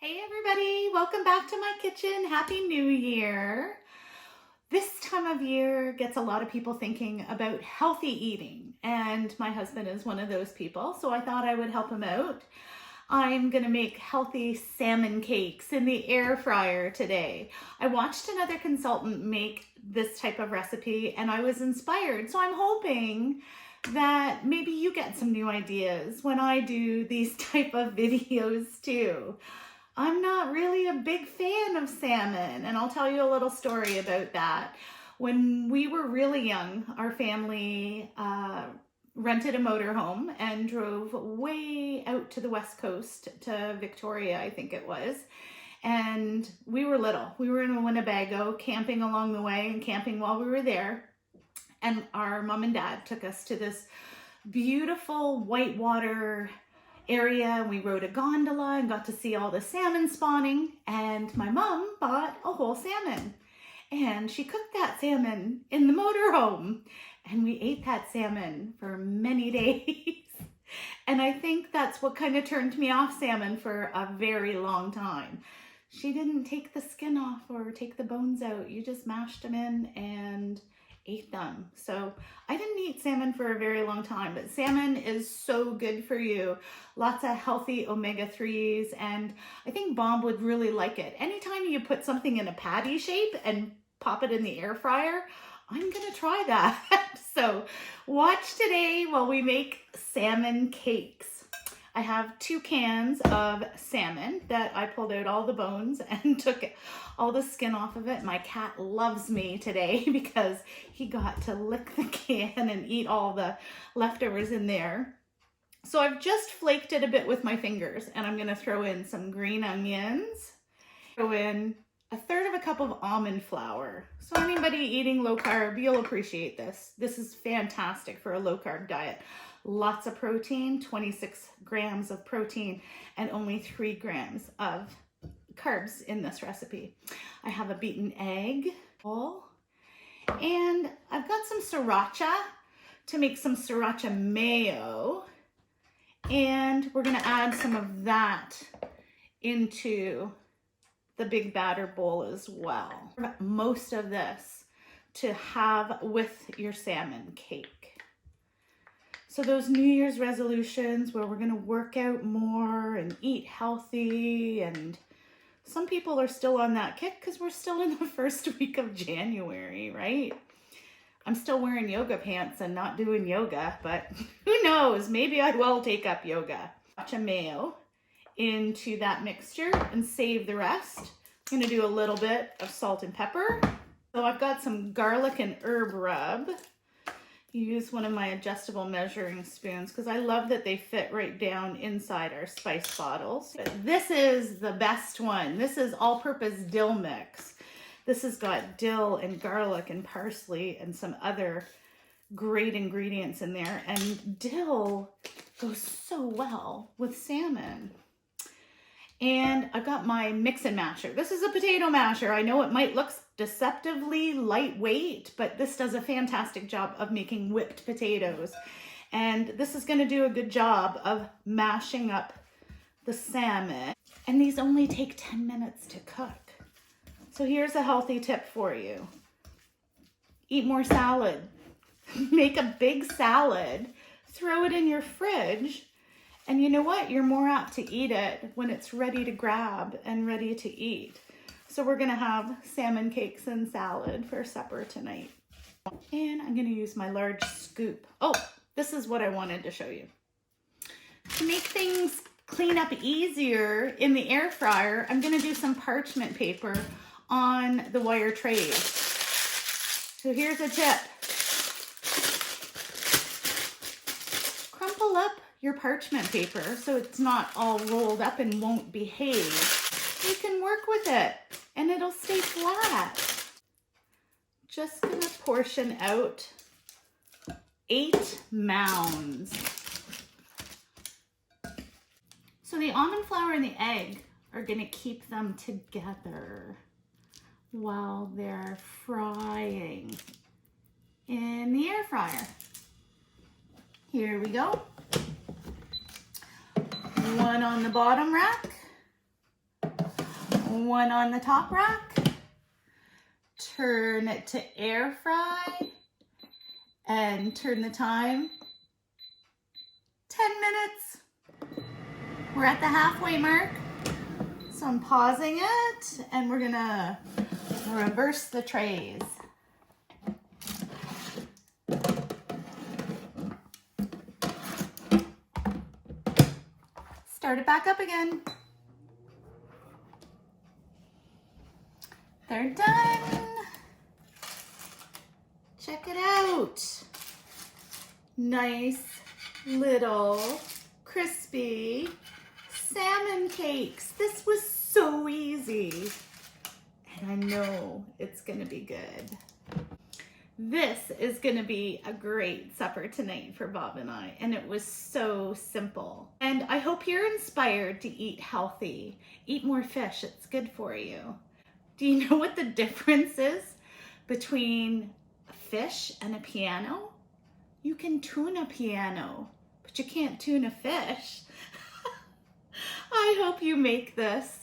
Hey everybody, welcome back to my kitchen. Happy New Year. This time of year gets a lot of people thinking about healthy eating, and my husband is one of those people, so I thought I would help him out. I'm gonna make healthy salmon cakes in the air fryer today. I watched another consultant make this type of recipe and I was inspired, so I'm hoping that maybe you get some new ideas when I do these type of videos too. I'm not really a big fan of salmon, and I'll tell you a little story about that. When we were really young, our family rented a motorhome and drove way out to the west coast to Victoria, I think it was. And we were little. We were in Winnebago, camping along the way and camping while we were there. And our mom and dad took us to this beautiful whitewater area, and we rode a gondola and got to see all the salmon spawning, and my mom bought a whole salmon and she cooked that salmon in the motorhome, and we ate that salmon for many days. And I think that's what kind of turned me off salmon for a very long time. She didn't take the skin off or take the bones out. You just mashed them in and ate them. So I didn't eat salmon for a very long time, but salmon is so good for you. Lots of healthy omega-3s, and I think Bob would really like it. Anytime you put something in a patty shape and pop it in the air fryer, I'm gonna try that. So watch today while we make salmon cakes. I have 2 cans of salmon that I pulled out all the bones and took all the skin off of it. My cat loves me today because he got to lick the can and eat all the leftovers in there. So I've just flaked it a bit with my fingers, and I'm gonna throw in some green onions, throw in 1/3 cup of almond flour. So anybody eating low carb, you'll appreciate this. This is fantastic for a low carb diet. Lots of protein, 26 grams of protein, and only 3 grams of carbs in this recipe. I have a beaten egg, and I've got some sriracha to make some sriracha mayo, and we're gonna add some of that into the big batter bowl as well. Most of this to have with your salmon cake. So those New Year's resolutions where we're gonna work out more and eat healthy, and some people are still on that kick because we're still in the first week of January, right? I'm still wearing yoga pants and not doing yoga, but who knows, maybe I will take up yoga. Sriracha mayo into that mixture and save the rest. I'm gonna do a little bit of salt and pepper. So I've got some garlic and herb rub. Use one of my adjustable measuring spoons because I love that they fit right down inside our spice bottles. This is the best one. This is all-purpose dill mix. This has got dill and garlic and parsley and some other great ingredients in there, and dill goes so well with salmon. And I've got my mix and masher. This is a potato masher. I know it might look deceptively lightweight, but this does a fantastic job of making whipped potatoes. And this is gonna do a good job of mashing up the salmon. And these only take 10 minutes to cook. So here's a healthy tip for you. Eat more salad. Make a big salad, throw it in your fridge, and you know what? You're more apt to eat it when it's ready to grab and ready to eat. So we're gonna have salmon cakes and salad for supper tonight. And I'm gonna use my large scoop. Oh, this is what I wanted to show you. To make things clean up easier in the air fryer, I'm gonna do some parchment paper on the wire trays. So here's a tip. Crumple up your parchment paper so it's not all rolled up and won't behave. You can work with it and it'll stay flat. Just gonna portion out 8 mounds. So the almond flour and the egg are gonna keep them together while they're frying in the air fryer. Here we go. One on the bottom rack, one on the top rack, turn it to air fry, and turn the time 10 minutes. We're at the halfway mark, so I'm pausing it, and we're gonna reverse the trays. Start it back up again. They're done. Check it out. Nice little crispy salmon cakes. This was so easy. And I know it's gonna be good. This is gonna be a great supper tonight for Bob and I, and it was so simple. And I hope you're inspired to eat healthy. Eat more fish, it's good for you. Do you know what the difference is between a fish and a piano? You can tune a piano, but you can't tune a fish. I hope you make this